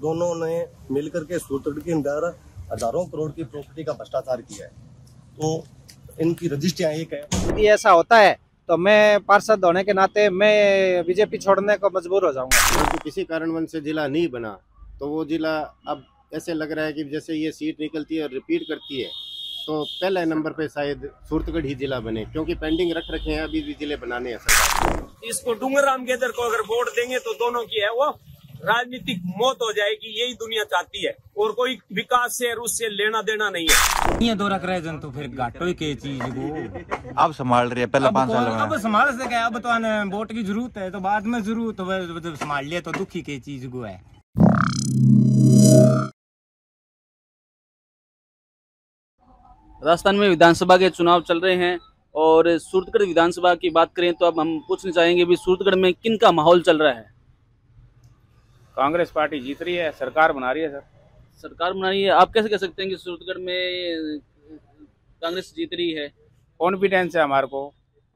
दोनों ने मिलकर के सूत्रगढ़ के अंदर हजारों करोड़ की प्रॉपर्टी का भ्रष्टाचार किया है। तो इनकी रजिस्ट्रियां एक है। यदि ऐसा होता है तो मैं पार्षद होने के नाते मैं बीजेपी छोड़ने को मजबूर हो जाऊंगा। तो किसी कारणवश से जिला नहीं बना तो वो जिला अब ऐसे लग रहा है कि जैसे ये सीट निकलती है और रिपीट करती है तो पहले नंबर पे शायद सूरतगढ़ ही जिला बने, क्योंकि पेंडिंग रख रखे हैं अभी भी जिले बनाने हैं सरकार। इसको डूंगरराम गेदर को अगर वोट देंगे तो दोनों की है वो राजनीतिक मौत हो जाएगी, यही दुनिया चाहती है। और कोई विकास से और उससे लेना देना नहीं है। ये दो रख रहे जन तो फिर घाटो ही के चीज को अब संभाल रही है, पहले 5 साल में अब संभाल सके। अब तो वोट की जरूरत है तो बाद में जरूरत हो, जब संभाल लिया तो दुखी के चीज को है। राजस्थान में विधानसभा के चुनाव चल रहे हैं और सूरतगढ़ विधानसभा की बात करें तो अब हम पूछना चाहेंगे भी सूरतगढ़ में किन का माहौल चल रहा है। कांग्रेस पार्टी जीत रही है, सरकार बना रही है सर। सरकार बना रही है। आप कैसे कह सकते हैं कि सूरतगढ़ में कांग्रेस जीत रही है? कॉन्फिडेंस है हमारे को,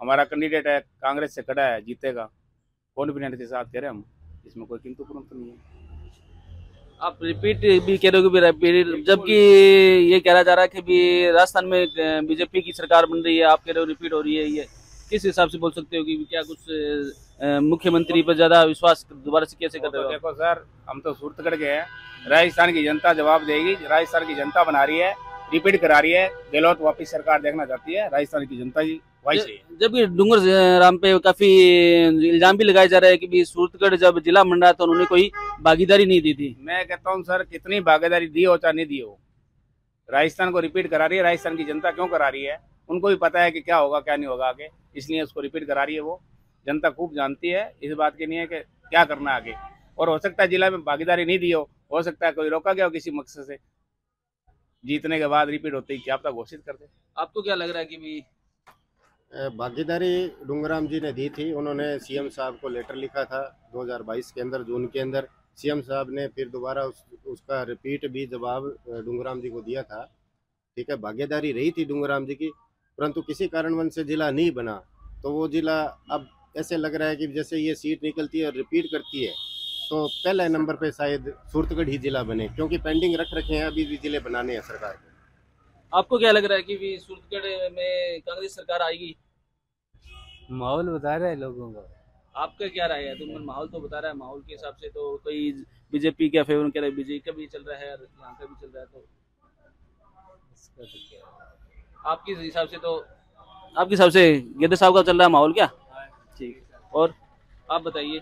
हमारा कैंडिडेट है कांग्रेस से खड़ा है, जीतेगा। कॉन्फिडेंस के साथ कह रहे हैं हम, इसमें कोई किंतु परंतु नहीं है। आप रिपीट भी कह रहे हो कि जबकि ये कह जा रहा है कि भी राजस्थान में बीजेपी की सरकार बन रही है, आप कह रहे हो रिपीट हो रही है। ये किस हिसाब से बोल सकते हो कि क्या कुछ मुख्यमंत्री पर ज्यादा विश्वास दोबारा से कैसे कर रहे हो? देखो सर, हम तो सूरतगढ़ के हैं, राजस्थान की जनता जवाब देगी। राजस्थान की जनता बना रही है, रिपीट करा रही है। गहलोत वापिस सरकार देखना चाहती है, राजस्थान की जनता जी वही से। जबकि डूंगरराम पे काफी इल्जाम भी लगाए जा रहे हैं कि भी सूरतगढ़ जब जिला बन रहा था उन्होंने कोई भागीदारी नहीं दी थी। मैं कहता हूँ सर, कितनी भागीदारी दी हो चाहे नहीं दी हो, राजस्थान को रिपीट करा रही है। राजस्थान की जनता क्यों करा रही है? उनको भी पता है कि क्या होगा क्या नहीं होगा आगे, इसलिए उसको रिपीट करा रही है। वो जनता खूब जानती है, इस बात की नहीं है कि क्या करना है आगे। और हो सकता है जिला में भागीदारी नहीं दी हो सकता है कोई रोका गया हो किसी मकसद से, जीतने के बाद रिपीट होते ही क्या पता घोषित कर दे। आपको क्या लग रहा है कि भी भागीदारी डूंगराम जी ने दी थी? उन्होंने सीएम साहब को लेटर लिखा था 2022 के अंदर, जून के अंदर। सीएम साहब ने फिर दोबारा उसका रिपीट भी जवाब डूंगराम जी को दिया था। ठीक है, भागीदारी रही थी डूंगराम जी की, परंतु किसी कारणवश से जिला नहीं बना तो वो जिला अब ऐसे लग रहा है कि जैसे ये सीट निकलती है और रिपीट करती है तो पहले नंबर पे शायद सूरतगढ़ ही जिला बने, क्योंकि पेंडिंग रख रखे हैं अभी भी जिले बनाने हैं सरकार को। आपको क्या लग रहा है कि भी सूरतगढ़ में कांग्रेस सरकार आएगी? माहौल बता रहा है लोगों का। आपका क्या राय है? तुम माहौल तो बता रहा है, माहौल के हिसाब से तो कोई बीजेपी का फेवर कह रहा है, बीजेपी का भी चल रहा है और यहाँ का भी चल रहा है, तो आपके हिसाब से गेदर साहब का चल रहा है माहौल क्या? ठीक। और आप बताइए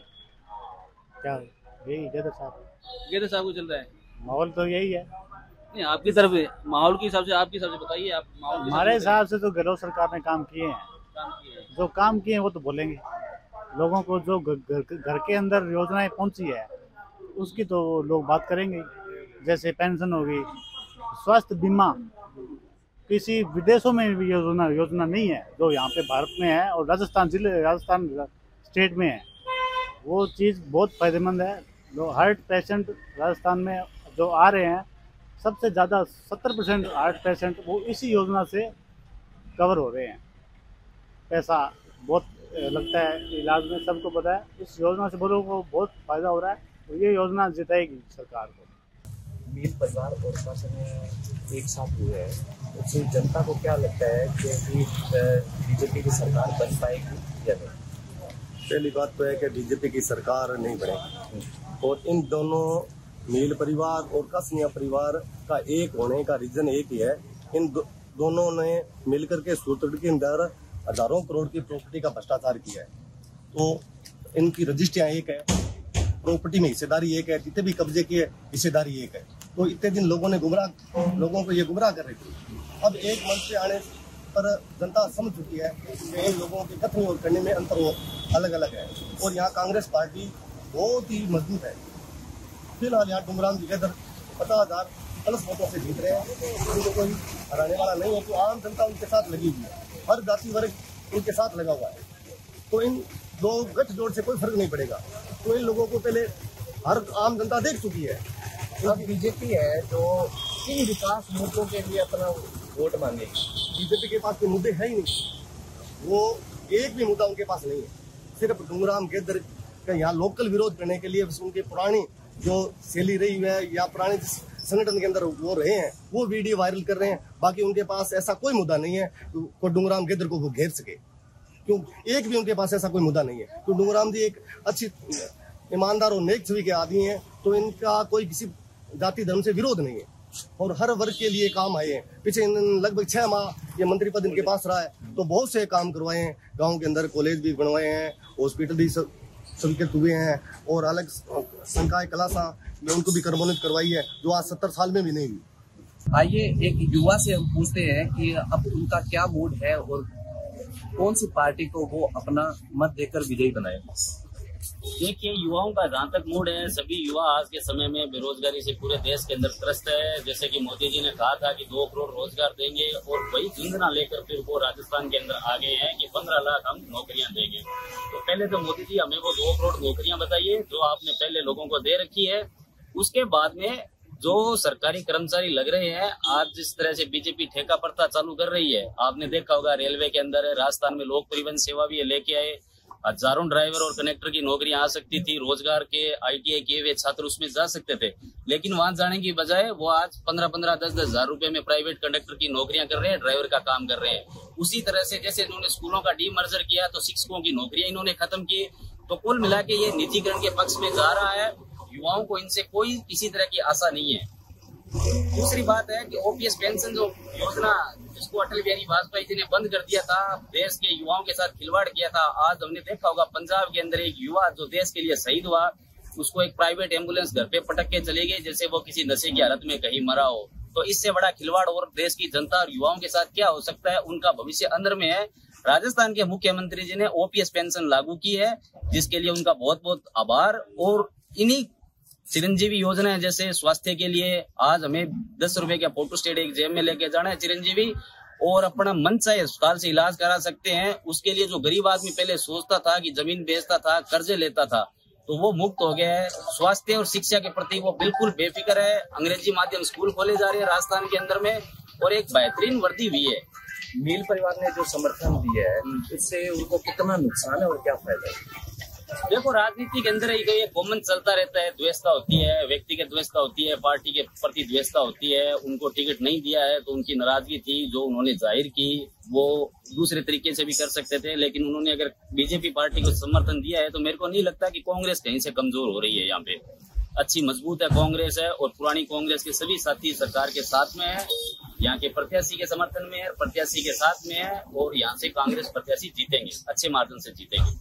क्या यही गेदर साहब को चल रहा है माहौल तो यही है। नहीं, आपकी तरफ माहौल के हिसाब से, आपके हिसाब से बताइए। आप माहौल हमारे हिसाब से तो गहलोत सरकार ने काम किए हैं, जो काम किए हैं वो तो बोलेंगे। लोगों को जो घर के अंदर योजनाएं पहुंची है उसकी तो लोग बात करेंगे। जैसे पेंशन होगी, स्वास्थ्य बीमा, किसी विदेशों में भी योजना नहीं है जो यहाँ पे भारत में है और राजस्थान स्टेट में है। वो चीज़ बहुत फायदेमंद है। लोग हार्ट पेशेंट राजस्थान में जो आ रहे हैं, सबसे ज़्यादा 70% हार्ट पेशेंट वो इसी योजना से कवर हो रहे हैं। पैसा बहुत लगता है इलाज में, सबको पता है। इस योजना से लोगों को बहुत फायदा हो रहा है, तो ये योजना जिताएगी सरकार को। मील परिवार और शासन एक साथ हुए हैं, उससे जनता को क्या लगता है कि बीजेपी की सरकार बन पाएगी या नहीं? पहली बात तो है कि बीजेपी की सरकार नहीं बनेगी, और इन दोनों मील परिवार और कसनिया परिवार का एक होने का रीजन एक ही है। इन दोनों ने मिलकर के सूत्रगढ़ के अंदर हजारों करोड़ की प्रॉपर्टी का भ्रष्टाचार किया है। तो इनकी रजिस्ट्रियां एक है, प्रॉपर्टी में हिस्सेदारी एक है, जितने भी कब्जे की हिस्सेदारी एक है। तो इतने दिन लोगों को ये गुमराह कर रही थी। अब एक मंच पे आने पर जनता समझ चुकी है कि इन लोगों के कथन और करने में अंतर अलग अलग है, और यहाँ कांग्रेस पार्टी बहुत ही मजबूत है। फिलहाल यहाँ डूंगराम जी के इधर 50,000 प्लस वोटों से जीत रहे हैं, उनको कोई हराने वाला नहीं है। तो आम जनता उनके साथ लगी हुई है, हर जाति वर्ग उनके साथ लगा हुआ है। तो इन दो गठजोड़ से कोई फर्क नहीं पड़ेगा। तो इन लोगों को पहले हर आम जनता देख चुकी है। अब बीजेपी है जो किन विकास मुद्दों के लिए अपना वोट मांगेगी? बीजेपी के पास कोई मुद्दे है ही नहीं, वो एक भी मुद्दा उनके पास नहीं है। सिर्फ डूंगराम गेदर का यहाँ लोकल विरोध करने के लिए उनकी पुरानी जो सैली रही है या पुराने संगठन के अंदर वो रहे हैं वो वीडियो वायरल कर रहे हैं। बाकी उनके पास ऐसा कोई मुद्दा नहीं है को डूंगराम गिद्र को वो घेर सके। क्यों एक भी उनके पास ऐसा कोई मुद्दा नहीं है। तो डूंगराम जी एक अच्छी ईमानदार और नेक छवि के आदमी हैं, तो इनका कोई किसी जाति धर्म से विरोध नहीं है और हर वर्ग के लिए काम आए हैं। पीछे लगभग 6 माह ये मंत्री पद इनके पास रहा है, तो बहुत से काम करवाए हैं। गांव के अंदर कॉलेज भी बनवाए हैं, हॉस्पिटल भी स्वीकृत हुए हैं और अलग संकाय कलासा में उनको भी क्रमोन्नत करवाई है, जो आज 70 साल में भी नहीं हुई। आइए एक युवा से हम पूछते हैं कि अब उनका क्या मूड है और कौन सी पार्टी को वो अपना मत देकर विजयी बनाए। देखिए, युवाओं का जहाँ तक मूड है, सभी युवा आज के समय में बेरोजगारी से पूरे देश के अंदर त्रस्त है। जैसे कि मोदी जी ने कहा था कि 2 करोड़ रोजगार देंगे और वही जिंदना लेकर फिर वो राजस्थान के अंदर आ गए हैं कि 15 लाख हम नौकरियां देंगे। तो पहले तो मोदी जी हमें वो 2 करोड़ नौकरियां बताइए जो आपने पहले लोगों को दे रखी है। उसके बाद में जो सरकारी कर्मचारी लग रहे हैं, आज जिस तरह से बीजेपी ठेका प्रथा चालू कर रही है, आपने देखा होगा रेलवे के अंदर राजस्थान में लोक परिवहन सेवा भी लेके आए। हजारों ड्राइवर और कनेक्टर की नौकरियां आ सकती थी, रोजगार के ITI किए हुए छात्र उसमें जा सकते थे, लेकिन वहां जाने की बजाय वो आज 15-15, 10-10 हजार रुपए में प्राइवेट कंडक्टर की नौकरियां कर रहे हैं, ड्राइवर का काम कर रहे हैं। उसी तरह से जैसे इन्होंने स्कूलों का डीमर्जर किया तो शिक्षकों की नौकरियां इन्होंने खत्म की। तो कुल मिला के ये निजीकरण के पक्ष में जा रहा है। युवाओं को इनसे कोई किसी तरह की आशा नहीं है। दूसरी बात है कि OPS पेंशन जो योजना जिसको अटल बिहारी वाजपेयी जी ने बंद कर दिया था, देश के युवाओं के साथ खिलवाड़ किया था। आज हमने देखा होगा पंजाब के अंदर एक युवा जो देश के लिए शहीद हुआ, उसको एक प्राइवेट एम्बुलेंस घर पे पटक के चले गई जैसे वो किसी नशे की हालत में कहीं मरा हो। तो इससे बड़ा खिलवाड़ और देश की जनता और युवाओं के साथ क्या हो सकता है, उनका भविष्य अंदर में है। राजस्थान के मुख्यमंत्री जी ने OPS पेंशन लागू की है, जिसके लिए उनका बहुत बहुत आभार। और इन्हीं चिरंजीवी योजना है, जैसे स्वास्थ्य के लिए आज हमें 10 रुपए का फोटो स्टेट एक जेब में लेके जाना है चिरंजीवी, और अपना मन चाहे अस्पताल से इलाज करा सकते हैं। उसके लिए जो गरीब आदमी पहले सोचता था कि जमीन बेचता था, कर्जे लेता था, तो वो मुक्त हो गया है। स्वास्थ्य और शिक्षा के प्रति वो बिल्कुल बेफिक्र है। अंग्रेजी माध्यम स्कूल खोले जा रहे हैं राजस्थान के अंदर में, और एक बेहतरीन वर्दी भी है। मील परिवार ने जो समर्थन दिया है, इससे उनको कितना नुकसान है और क्या फायदा है? देखो, राजनीति के अंदर ही ये कॉमन चलता रहता है, द्वेषता होती है, व्यक्तिगत द्वेषता होती है, पार्टी के प्रति द्वेषता होती है। उनको टिकट नहीं दिया है तो उनकी नाराजगी थी, जो उन्होंने जाहिर की वो दूसरे तरीके से भी कर सकते थे, लेकिन उन्होंने अगर बीजेपी पार्टी को समर्थन दिया है तो मेरे को नहीं लगता कि कांग्रेस कहीं से कमजोर हो रही है। यहाँ पे अच्छी मजबूत है कांग्रेस है, और पुरानी कांग्रेस के सभी साथी सरकार के साथ में है, यहाँ के प्रत्याशी के समर्थन में है, प्रत्याशी के साथ में है, और यहाँ से कांग्रेस प्रत्याशी जीतेंगे, अच्छे मार्जिन से जीतेंगे।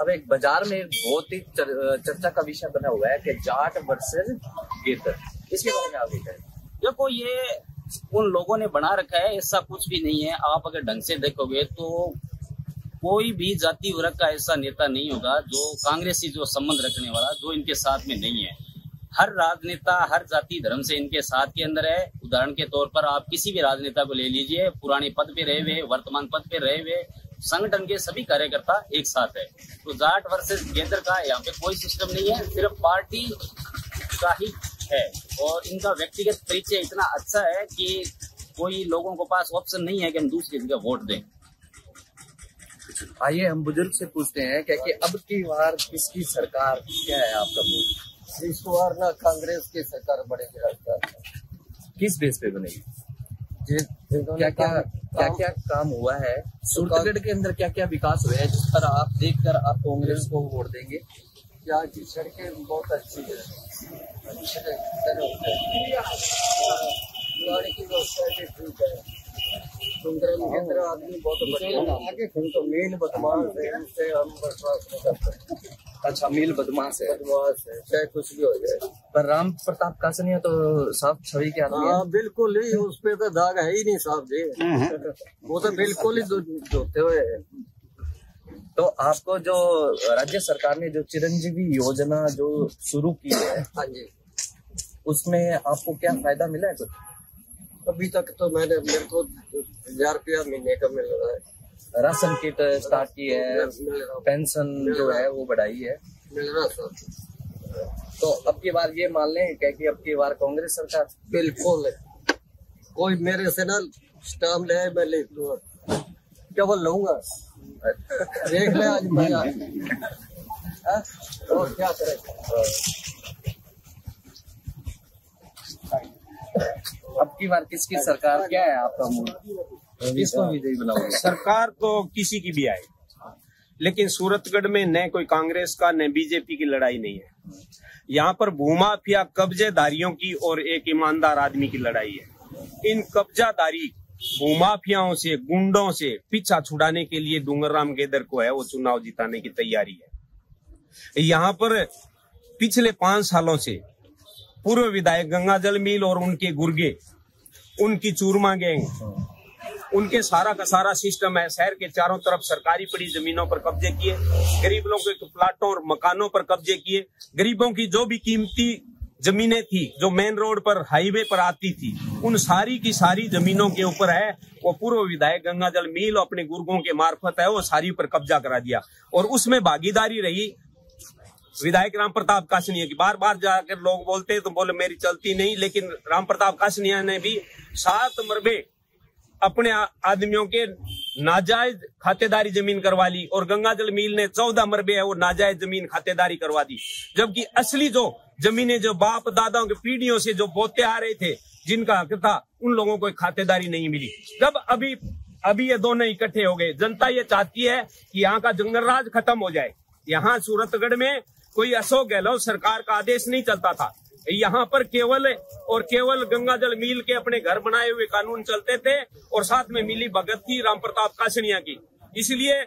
अब एक बाजार में बहुत ही चर्चा का विषय बना हुआ है कि जाट वर्सेस गिद्ध, इसके बारे में आप क्या कहें? देखो, ये उन लोगों ने बना रखा है, ऐसा कुछ भी नहीं है। आप अगर ढंग से देखोगे तो कोई भी जाति वर्ग का ऐसा नेता नहीं होगा जो कांग्रेस से जो संबंध रखने वाला, जो इनके साथ में नहीं है। हर राजनेता हर जाति धर्म से इनके साथ के अंदर है। उदाहरण के तौर पर आप किसी भी राजनेता को ले लीजिए, पुराने पद पे रहे हुए, वर्तमान पद पे रहे हुए, संगठन के सभी कार्यकर्ता एक साथ है। तो जाट वर्सेस गिद्ध का यहाँ पे कोई सिस्टम नहीं है, सिर्फ पार्टी का ही है। और इनका व्यक्तिगत परिचय इतना अच्छा है कि कोई लोगों के पास ऑप्शन नहीं है कि हम दूसरी जगह वोट दें। आइए हम बुजुर्ग से पूछते हैं कि अब की बार किसकी सरकार, क्या है आपका मूड? इस बार ना कांग्रेस की सरकार बनेगी राजस्थान। किस बेस पे बनेगी? क्या क्या काम हुआ है सूरतगढ़ के अंदर, क्या क्या विकास हुआ है जिस पर आप देखकर आप कांग्रेस को वोट देंगे? यहाँ की सड़कें बहुत अच्छी है, की व्यवस्था ठीक है, डूंगराम के अंदर आदमी बहुत बढ़िया आगे तो मेन बदमाश है, उससे हम विश्वास नहीं करते। अच्छा, मील बदमाश है, चाहे कुछ भी हो जाए। पर राम प्रताप कासनिया तो साफ छवि के आदमी है। बिल्कुल ही, उस पे तो दाग है ही नहीं साहब जी, वो तो बिल्कुल ही धोते हुए है। तो आपको जो राज्य सरकार ने जो चिरंजीवी योजना जो शुरू की है, हाँ जी, उसमें आपको क्या फायदा मिला है कुछ? अभी तक तो मेरे को 1000 रुपया महीने का मिल रहा है। राशन किट स्टार्ट की है, पेंशन जो है वो बढ़ाई है, मिल रहा सर। तो अब की बार ये मान लें कि अब की बार कांग्रेस सरकार? बिल्कुल है। कोई मेरे से ना स्टाम्प ले, मैं लिख दूंगा, केवल लूंगा, देख ले आज मैं और क्या करें। आपकी बार किसकी सरकार, क्या है आपका मूड, किसको विजयी बनाओगे? सरकार तो किसी की भी आए, लेकिन सूरतगढ़ में न कोई कांग्रेस का न बीजेपी की लड़ाई नहीं है। यहाँ पर भूमाफिया कब्जेदारियों की और एक ईमानदार आदमी की लड़ाई है। इन कब्जादारी भूमाफियाओं से, गुंडों से पीछा छुड़ाने के लिए डूंगरराम गेदर को है वो चुनाव जिताने की तैयारी है। यहाँ पर पिछले 5 सालों से पूर्व विधायक गंगाजल मील और उनके गुर्गे, उनकी चूरमा गैंग, उनके सारा का सारा सिस्टम है। शहर के चारों तरफ सरकारी पड़ी जमीनों पर कब्जे किए, गरीब लोगों के प्लाटों और मकानों पर कब्जे किए। गरीबों की जो भी कीमती जमीनें थी जो मेन रोड पर, हाईवे पर आती थी, उन सारी की सारी जमीनों के ऊपर है वो पूर्व विधायक गंगाजल मील अपने गुर्गों के मार्फत है वो सारी पर कब्जा करा दिया। और उसमें भागीदारी रही विधायक राम प्रताप कासनिया की। बार बार जाकर लोग बोलते तो बोले मेरी चलती नहीं, लेकिन राम प्रताप कासनिया ने भी 7 मरबे अपने आदमियों के नाजायज खातेदारी जमीन करवा ली और गंगाजल मील ने 14 मरबे है वो नाजायज जमीन खातेदारी करवा दी। जबकि असली जो जमीनें जो बाप दादाओं के पीढ़ियों से जो बोते आ रहे थे, जिनका हक था, उन लोगों को खातेदारी नहीं मिली। जब अभी ये दोनों इकट्ठे हो गए, जनता ये चाहती है कि यहाँ का जंगल राज खत्म हो जाए। यहाँ सूरतगढ़ में कोई अशोक गहलोत सरकार का आदेश नहीं चलता था। यहाँ पर केवल गंगाजल मील के अपने घर बनाए हुए कानून चलते थे और साथ में मिली भगत थी राम प्रताप कासनिया की। इसलिए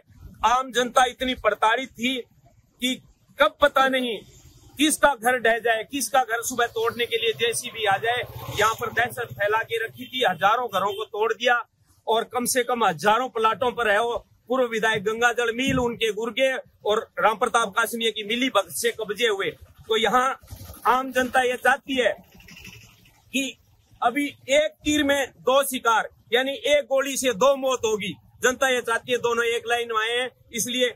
आम जनता इतनी प्रताड़ित थी कि कब पता नहीं किसका घर ढह जाए, किसका घर सुबह तोड़ने के लिए जेसीबी आ जाए। यहाँ पर दहशत फैला के रखी थी, हजारों घरों को तोड़ दिया और कम से कम हजारों प्लाटों पर है वो पूर्व विधायक गंगाजल मील, उनके गुर्गे और राम प्रताप कासनिया की मिली भगत से कब्जे हुए। तो यहाँ आम जनता ये चाहती है कि अभी एक तीर में 2 शिकार, यानी एक गोली से 2 मौत होगी। जनता ये चाहती है दोनों एक लाइन में आए हैं, इसलिए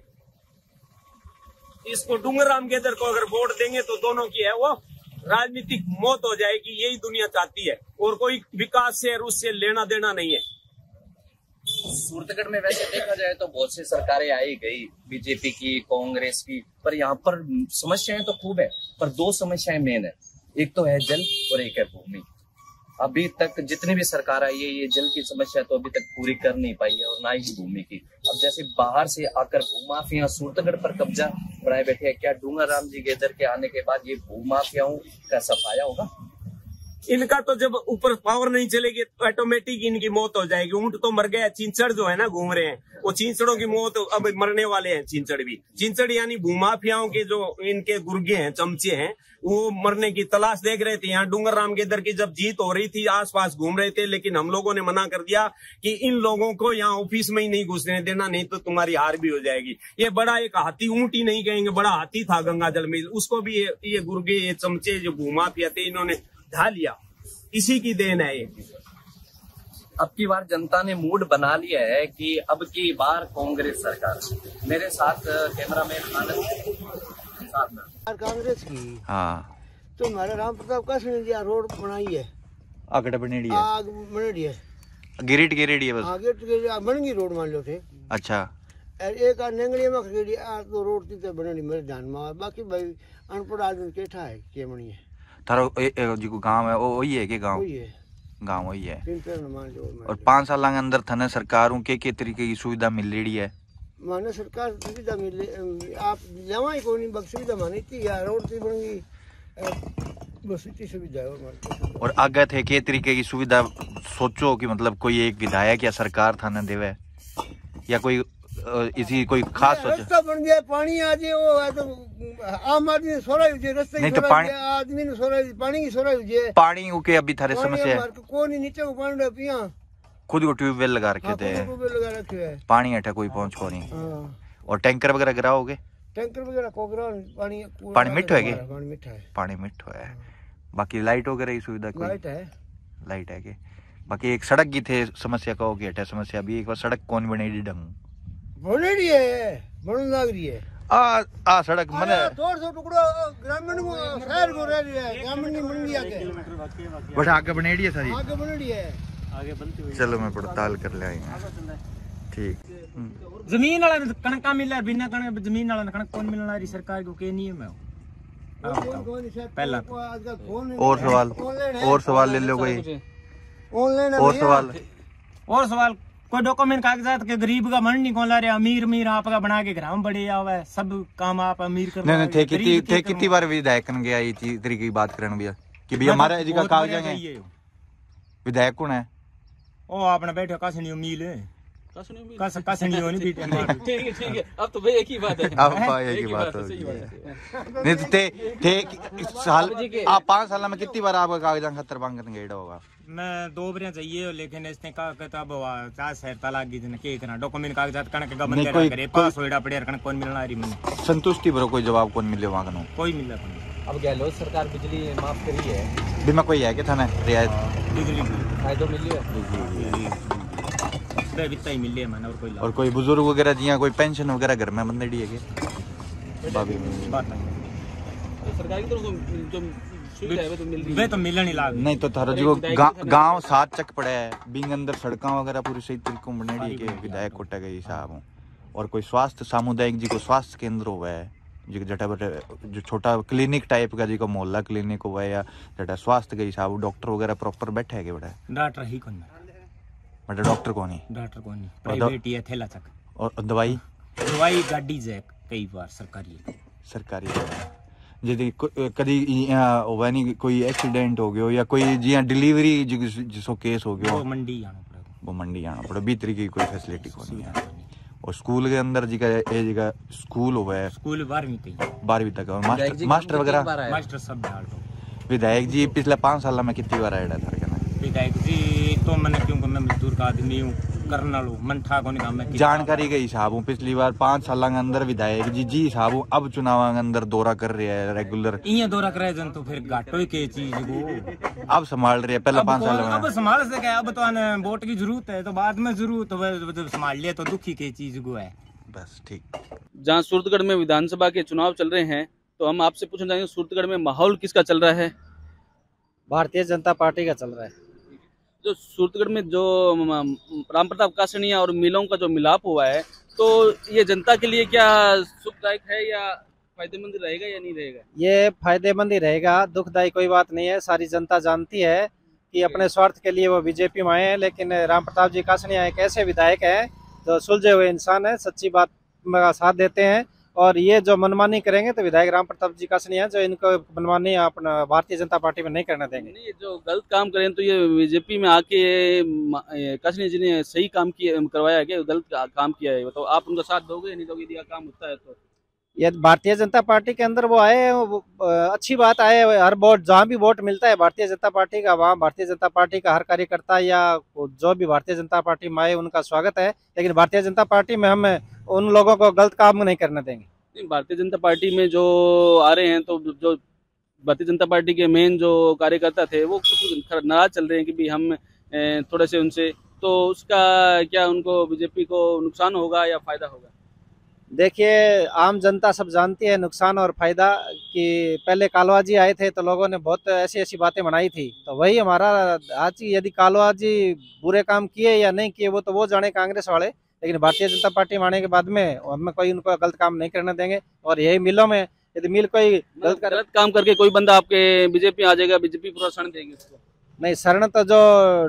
इसको डूंगरराम गेदर को अगर वोट देंगे तो दोनों की है वो राजनीतिक मौत हो जाएगी। यही दुनिया चाहती है और कोई विकास से और उससे लेना देना नहीं है। सूरतगढ़ में वैसे देखा जाए तो बहुत सी सरकारें आई गई, बीजेपी की, कांग्रेस की, पर यहाँ पर समस्याएं तो खूब है, पर 2 समस्याएं मेन है। एक तो है जल और एक है भूमि। अभी तक जितनी भी सरकार आई है ये जल की समस्या तो अभी तक पूरी कर नहीं पाई है और ना ही भूमि की। अब जैसे बाहर से आकर भूमाफिया सूरतगढ़ पर कब्जा बनाए बैठे हैं, क्या डूंगरराम जी गेदर के आने के बाद ये भूमाफियाओं का सफाया होगा? इनका तो जब ऊपर पावर नहीं चलेगी तो ऑटोमेटिक इनकी मौत हो जाएगी। ऊंट तो मर गया, चिंचड़ जो है ना घूम रहे हैं, वो चिंचड़ों की मौत अब मरने वाले हैं। चिंचड़ भी, चिंचड़ यानी भूमाफियाओं के जो इनके गुर्गे हैं, चमचे हैं, वो मरने की तलाश देख रहे थे। यहाँ डूंगरराम गेदर की जब जीत हो रही थी आसपास घूम रहे थे, लेकिन हम लोगों ने मना कर दिया कि इन लोगों को यहाँ ऑफिस में ही नहीं घुसने देना, नहीं तो तुम्हारी हार भी हो जाएगी। ये बड़ा एक हाथी, ऊंट ही नहीं कहेंगे, बड़ा हाथी था गंगाजल मील, उसको भी ये गुर्गे, ये चमचे जो भूमाफिया थे, इन्होंने ढा लिया। इसी की देन है ये। अब की बार जनता ने मूड बना लिया है कि अब की बार कांग्रेस सरकार। मेरे साथ कैमरामैन आनंद साथ में कांग्रेस की। हाँ तो हमारा राम प्रताप कासनिया रोड बनाई है, आगे बनेड़ी है, आग बनेड़ी है, गिरेडी है बस, आगे बन गई रोड मान लो थे। अच्छा एक नेंगड़ी में खरीदी तो रोड थी तो बनेड़ी मेरे ध्यान में। बाकी भाई अनपढ़ आदमी केठा है के बनी है। थारो जो गांव है वो वही है कि गांव गांव वही है। और 5 साल के अंदर थाने सरकारों के तरीके की सुविधा मिल रही है? माने सरकार सुविधा मिले, आप जमा ही कोई नहीं, सुविधा मानी थी यार, रोड थी बन गई, बस इतनी सुविधा है। और आगे थे के तरीके की सुविधा सोचो कि मतलब कोई एक विधायक या सरकार थाने देवे या कोई इसी कोई खास सोचो। रास्ता बन गया, पानी आ जाए, वो है तो आम आदमी सोरा हो जाए, रास्ते नहीं तो पानी आदमी ने सोरा, पानी की सोरा हो जाए। पानी के अभी थारे समस्या है, कोई नीचे को पानी पिया, खुद को ट्यूबवेल लगा रखे थे, पानी हटा कोई पहुंच को नहीं। और टैंकर वगैरह गिराओगे? टैंकर वगैरह को गिरा, पानी मिठो है, पानी मीठा है, पानी मिठो है। बाकी लाइट वगैरह की सुविधा कोई? लाइट है के? बाकी एक सड़क की थे समस्या कहो कि हटे समस्या, अभी एक बार सड़क कौन बनेगी ढंग बनेड़ी है, बनन लग रही है। आ सड़क मने थोड़ा सा टुकड़ा ग्रामीण को शहर को रह रही है, ग्रामीण की बन गई आगे, बट आगे बनेड़ी है सारी, आगे बनेड़ी है, आगे बनती हुई। चलो मैं पड़ताल कर ले आएंगे। ठीक। जमीन वाला कणका मिला, बिना कणक जमीन वाला कणक कौन मिलना रही सरकार को के नियम है? पहला और सवाल ले लो कोई ऑनलाइन और सवाल और सवाल कोई डॉक्यूमेंट कागजात के गरीब का मन नहीं कौन ला रहे, अमीर आपका बना के ग्राम बढ़े आवा है, सब काम आप अमीर कर नहीं थे कितनी बार विधायक गया ये चीज तरीके की बात करने भैया कि भैया हमारा जी का कागज है। विधायक कौन है? ओ आपने बैठे कसनी उम्मीद है, कसनी होनी भी ठीक है अब तो भाई एक ही बात है, अब एक ही बात है। नहीं थे साल आप 5 साल में कितनी बार आपका कागजात खतर बांग करने गया होगा? मैं 2 बार चाहिए, लेकिन इसने कहा कि तब सहरता लाग गई थी के करना डॉक्यूमेंट कागजात कणक का बंद करे पास होड़ा पड़े कणक कौन मिलना रही मैंने संतुष्टि बरो कोई जवाब कौन मिले वहां का कोई मिला कौन। अब गहलोत सरकार बिजली माफ करी है, बीमा कोई है कि था ना रियायत बिजली फायदो मिली है ही मिली है मैंने और कोई बुजुर्ग वगैरह जिया कोई पेंशन वगैरह घर में बंदेड़ी है के भाभी बात सरकार की तरफ जो वे तो मिलने लाग नहीं तो थारो जो गांव 7 चक पड़े है बिंग अंदर सड़का वगैरह पूरी सही तरीके बनेड़ी है के विधायक कोटा गई साहब और कोई स्वास्थ्य सामुदायिक जी को स्वास्थ्य केंद्र हुआ है जी जटा जो छोटा क्लिनिक टाइप का जी को मोहल्ला क्लिनिक हुआ है या जटा स्वास्थ्य गई साहब डॉक्टर वगैरह प्रॉपर बैठे है के बड़ा डॉक्टर ही कौन बट डॉक्टर कौन है? डॉक्टर कौन है प्राइवेट ही है थैला चक और दवाई गाड़ी जे कई बार सरकारी यदि कभी हुआ नहीं कोई एक्सीडेंट हो गया या कोई जी डिलीवरी जिसको केस हो गया वो मंडी आना पड़े भी तरीके की कोई फैसिलिटी नहीं है। और स्कूल के अंदर जी का स्कूल हुआ है स्कूल 12वीं तक और मास्टर वगैरह मास्टर सब डाल विधायक जी पिछले 5 साल में कितनी बार आया था? विधायक जी तो मैंने क्योंकि मैं मजदूर का आदमी हूँ करना लो मन ठा को काम में जानकारी के हिसाब हूँ पिछली बार 5 साल के अंदर विधायक जी हिसाब हूँ अब चुनाव के अंदर दौरा कर रहे हैं रेगुलर ये दौरा करे जन तो फिर घाटो के चीज को अब संभाल रहे हैं पहले 5 साल में अब संभाल सके अब तो वोट की जरूरत है तो बाद में जरूरत तो संभाल लिया तो दुखी के चीज को है बस ठीक। जहाँ सूरतगढ़ में विधानसभा के चुनाव चल रहे हैं तो हम आपसे पूछना चाहेंगे सूरतगढ़ में माहौल किसका चल रहा है? भारतीय जनता पार्टी का चल रहा है। जो सूरतगढ़ में जो राम प्रताप कासनिया और मिलों का जो मिलाप हुआ है तो ये जनता के लिए क्या सुखदायक है या फायदेमंद रहेगा या नहीं रहेगा? ये फायदेमंद ही रहेगा, दुखदायी कोई बात नहीं है। सारी जनता जानती है कि अपने स्वार्थ के लिए वो बीजेपी में आए हैं, लेकिन राम प्रताप जी कासनिया एक ऐसे विधायक हैं जो सुलझे हुए इंसान है, सच्ची बात का साथ देते हैं और ये जो मनमानी करेंगे तो विधायक राम प्रताप जी कासनिया जो इनको मनमानी अपना भारतीय जनता पार्टी में नहीं करने देंगे। नहीं जो गलत काम करें तो ये बीजेपी में आके कासनिया जी ने सही काम किया करवाया है, गलत काम किया है तो आप उनका साथ दोगे या नहीं दोगे? यदि काम होता है तो ये भारतीय जनता पार्टी के अंदर वो आए अच्छी बात आए, हर वोट जहाँ भी वोट मिलता है भारतीय जनता पार्टी का वहाँ भारतीय जनता पार्टी का हर कार्यकर्ता या जो भी भारतीय जनता पार्टी में आए उनका स्वागत है, लेकिन भारतीय जनता पार्टी में हम उन लोगों को गलत काम नहीं करने देंगे। भारतीय जनता पार्टी में जो आ रहे हैं तो जो भारतीय जनता पार्टी के मेन जो कार्यकर्ता थे वो कुछ नाराज चल रहे हैं कि भी हम थोड़े से उनसे, तो उसका क्या उनको बीजेपी को नुकसान होगा या फायदा होगा? देखिए आम जनता सब जानती है नुकसान और फायदा कि पहले कालवा जी आए थे तो लोगों ने बहुत ऐसी ऐसी बातें बनाई थी, तो वही हमारा आज यदि कालवा जी बुरे काम किए या नहीं किए वो तो वो जाने कांग्रेस वाले, लेकिन भारतीय जनता पार्टी में आने के बाद में हमें कोई उनको गलत काम नहीं करने देंगे। और यही मिलों में यदि मिल कोई गलत काम करके कोई बंदा आपके बीजेपी आ जाएगा, बीजेपी पूरा शरण देगी उसको? नहीं, शरण तो जो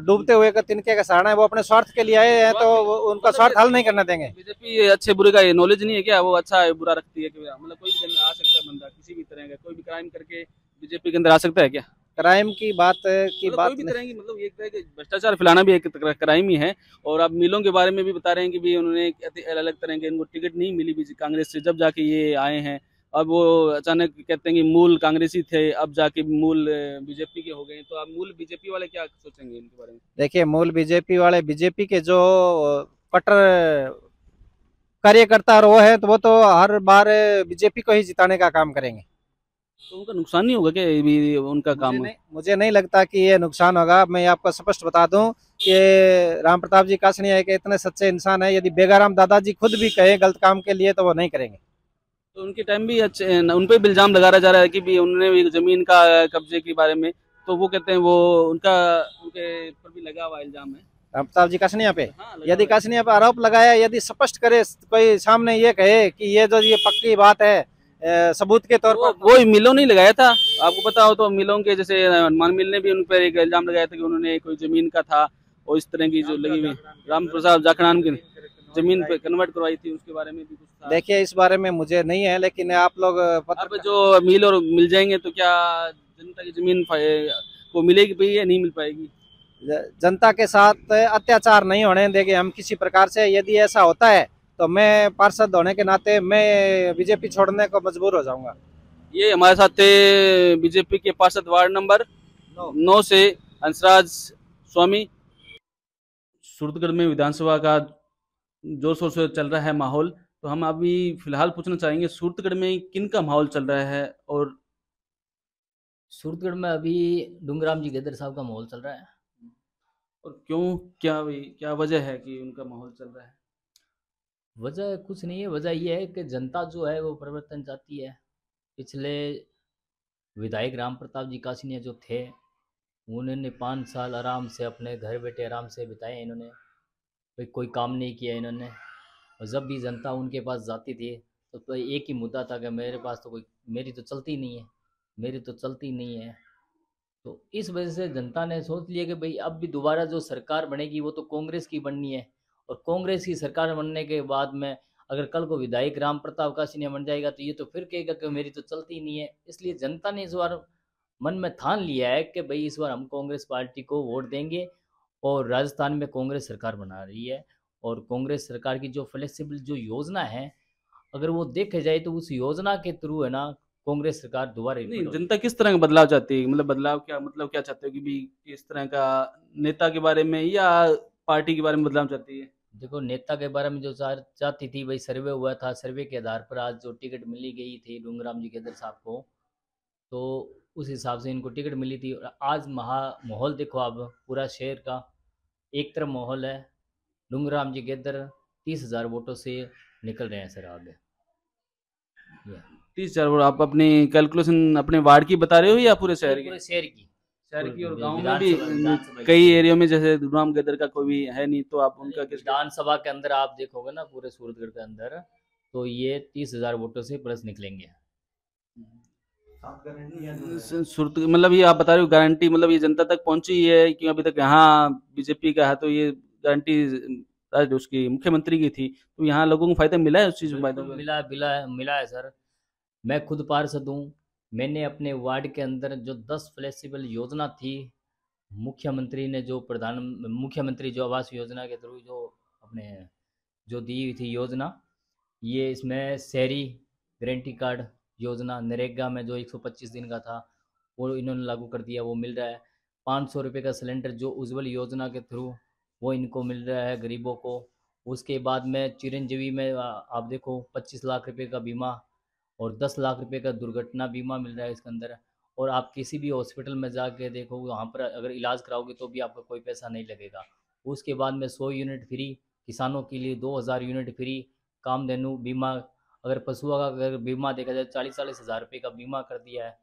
डूबते हुए का तिनके का शरण है वो अपने स्वार्थ के लिए आए हैं तो उनका स्वार्थ हल नहीं करने देंगे। बीजेपी अच्छे बुरे का नॉलेज नहीं है क्या? वो अच्छा है बुरा रखती है कि मतलब कोई भी आ सकता है बंदा किसी भी तरह का, कोई भी क्राइम करके बीजेपी के अंदर आ सकता है क्या? क्राइम की बात कोई भी तरह की मतलब एक तरह के भ्रष्टाचार फैलाना भी एक क्राइम ही है। और आप मिलों के बारे में भी बता रहे हैं कि भी उन्होंने अलग तरह के इनको टिकट नहीं मिली कांग्रेस से, जब जाके ये आए हैं। अब वो अचानक कहते हैं कि मूल कांग्रेसी थे अब जाके मूल बीजेपी के हो गए, तो आप मूल बीजेपी वाले क्या सोचेंगे इनके बारे में? देखिए मूल बीजेपी वाले बीजेपी के जो कट्टर कार्यकर्ता वो है तो वो तो हर बार बीजेपी को ही जिताने का काम करेंगे, तो उनका नुकसान नहीं होगा क्या भी उनका काम? मुझे नहीं लगता कि ये नुकसान होगा। मैं आपको स्पष्ट बता दूं कि राम प्रताप जी कासनिया के इतने सच्चे इंसान है, यदि बेगाराम दादाजी खुद भी कहे गलत काम के लिए तो वो नहीं करेंगे। तो उनके टाइम भी अच्छे उन पे भी इल्जाम लगाया जा रहा है कि भी उन्होंने भी जमीन का कब्जे के बारे में, तो वो कहते हैं वो उनके पर भी लगा हुआ इल्जाम है राम प्रताप जी कासनिया पे। यदि कासनिया पे आरोप लगाया, यदि स्पष्ट करे कोई सामने ये कहे कि ये जो ये पक्की बात है सबूत के तौर पर। वो मिलों ने लगाया था, आपको पता हो तो। मिलों के जैसे हनुमान मिल ने भी उन पर एक इल्जाम लगाया था कि उन्होंने कोई जमीन का था और इस तरह की जो लगी हुई राम प्रसाद जाखड़ान की जमीन पे कन्वर्ट करवाई थी, उसके बारे में भी कुछ था। देखिए इस बारे में मुझे नहीं है, लेकिन आप लोग अब जो मिल और मिल जाएंगे तो क्या जनता की जमीन को मिलेगी भी या नहीं मिल पाएगी? जनता के साथ अत्याचार नहीं होने देंगे हम किसी प्रकार से। यदि ऐसा होता है तो मैं पार्षद होने के नाते मैं बीजेपी छोड़ने को मजबूर हो जाऊंगा। ये हमारे साथ थे बीजेपी के पार्षद वार्ड नंबर 9 से हंसराज स्वामी। सूरतगढ़ में विधानसभा का जोर शोर से चल रहा है माहौल, तो हम अभी फिलहाल पूछना चाहेंगे सूरतगढ़ में किन का माहौल चल रहा है। और सूरतगढ़ में अभी डूंगराम जी गेदर साहब का माहौल चल रहा है। और क्यों, क्या वजह है कि उनका माहौल चल रहा है? वजह कुछ नहीं है, वजह यह है कि जनता जो है वो परिवर्तन चाहती है। पिछले विधायक राम प्रताप जी कासिनिया जो थे, उन्होंने 5 साल आराम से अपने घर बैठे आराम से बिताए। इन्होंने कोई काम नहीं किया इन्होंने। और जब भी जनता उनके पास जाती थी तो एक ही मुद्दा था कि मेरे पास तो कोई, मेरी तो चलती नहीं है, मेरी तो चलती नहीं है। तो इस वजह से जनता ने सोच लिया कि भाई अब भी दोबारा जो सरकार बनेगी वो तो कांग्रेस की बननी है। और कांग्रेस की सरकार बनने के बाद में अगर कल को विधायक राम प्रताप कासिनिया बन जाएगा तो ये तो फिर कहेगा कि मेरी तो चलती नहीं है। इसलिए जनता ने इस बार मन में ठान लिया है कि भाई इस बार हम कांग्रेस पार्टी को वोट देंगे। और राजस्थान में कांग्रेस सरकार बना रही है, और कांग्रेस सरकार की जो फ्लेक्सिबल जो योजना है, अगर वो देखे जाए तो उस योजना के थ्रू है ना कांग्रेस सरकार दोबारा। नहीं, जनता किस तरह का बदलाव चाहती है? मतलब बदलाव क्या, मतलब क्या चाहते हो कि भी किस तरह का नेता के बारे में या पार्टी के बारे में बदलाव चाहती है? देखो, नेता के बारे में जो चाहती थी भाई, सर्वे हुआ था, सर्वे के आधार पर आज जो टिकट मिली गई थी डूंगराम जी गेदर साहब को, तो उस हिसाब से इनको टिकट मिली थी। और आज माहौल देखो, अब पूरा शहर का एक तरफ माहौल है, डूंगराम जी गेदर 30,000 वोटों से निकल रहे हैं सर आगे। 30,000 वोट आप अपनी कैलकुलेशन अपने वार्ड की बता रहे हो या पूरे शहर की? पूरे शहर की। और गांव में भी कई एरिया में जैसे डूंगराम गेदर का कोई भी है नहीं, तो आप उनका विधानसभा के अंदर आप देखोगे ना पूरे सूरतगढ़ के अंदर, तो ये 30,000 वोटों से प्लस निकलेंगे। सूरत मतलब ये आप बता रहे हो गारंटी, मतलब ये जनता तक पहुंची है कि अभी तक यहाँ बीजेपी का है, तो ये गारंटी उसकी मुख्यमंत्री की थी, तो यहाँ लोगों को फायदा मिला है उस चीज में? फायदा मिला है सर। मैं खुद पार्षद हूँ। मैंने अपने वार्ड के अंदर जो 10 फ्लेक्सिबल योजना थी, मुख्यमंत्री ने जो मुख्यमंत्री जो आवास योजना के थ्रू जो अपने जो दी हुई थी योजना, ये इसमें शहरी गारंटी कार्ड योजना, नरेगा में जो 125 दिन का था वो इन्होंने लागू कर दिया, वो मिल रहा है। 500 रुपये का सिलेंडर जो उज्ज्वल योजना के थ्रू वो इनको मिल रहा है गरीबों को। उसके बाद में चिरंजीवी में आप देखो 25 लाख रुपए का बीमा और 10 लाख रुपए का दुर्घटना बीमा मिल रहा है इसके अंदर। और आप किसी भी हॉस्पिटल में जाके देखो, वहाँ पर अगर इलाज कराओगे तो भी आपका कोई पैसा नहीं लगेगा। उसके बाद में 100 यूनिट फ्री किसानों के लिए, 2000 यूनिट फ्री कामधेनु बीमा। अगर पशुओं का अगर बीमा देखा जाए 40-40 हज़ार रुपये का बीमा कर दिया है।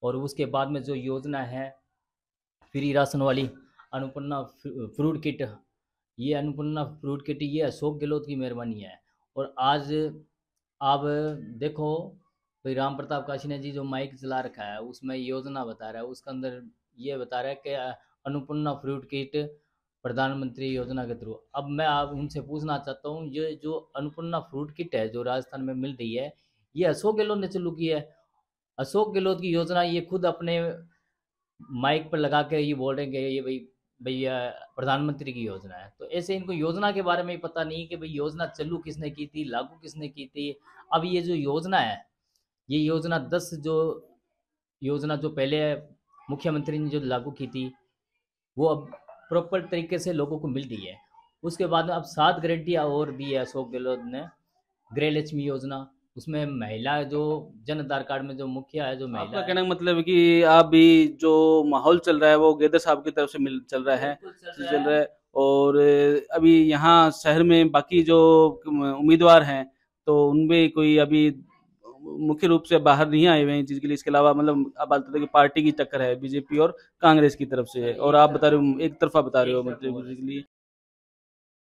और उसके बाद में जो योजना है फ्री राशन वाली अन्नपूर्णा फ्रूट किट, ये अन्नपूर्णा फ्रूट किट ये अशोक गहलोत की मेहरबानी है। और आज आप देखो भाई राम प्रताप कासिनिया जी जो माइक चला रखा है उसमें योजना बता रहा है, उसके अंदर ये बता रहा है कि अन्नपूर्णा फ्रूट किट प्रधानमंत्री योजना के थ्रू। अब मैं आप उनसे पूछना चाहता हूँ, ये जो अन्नपूर्णा फ्रूट किट है जो राजस्थान में मिल रही है, ये अशोक गहलोत ने चालू की है। अशोक गहलोत की योजना ये खुद अपने माइक पर लगा के ये बोल रहे हैं कि ये भैया प्रधानमंत्री की योजना है। तो ऐसे इनको योजना के बारे में पता नहीं कि भाई योजना चालू किसने की थी, लागू किसने की थी। अब ये जो योजना है, ये योजना 10 जो योजना जो पहले मुख्यमंत्री ने जो लागू की थी वो अब प्रॉपर तरीके से लोगों को मिल रही है। उसके बाद में अब 7 गारंटियाँ और दी है अशोक गहलोत ने। गृह लक्ष्मी योजना, उसमें महिला जो जन आधार कार्ड में जो मुखिया है जो महिला, आपका कहने का मतलब है कि आप भी जो माहौल चल रहा है वो गेदर साहब की तरफ से चल रहा है। और अभी यहाँ शहर में बाकी जो उम्मीदवार हैं तो उनमें कोई अभी मुख्य रूप से बाहर नहीं आए हुए हैं चीज के लिए। इसके अलावा मतलब आप बात करते हैं कि पार्टी की टक्कर है बीजेपी और कांग्रेस की तरफ से है, और आप बता रहे हो एक तरफा बता रहे हो मतलब के लिए।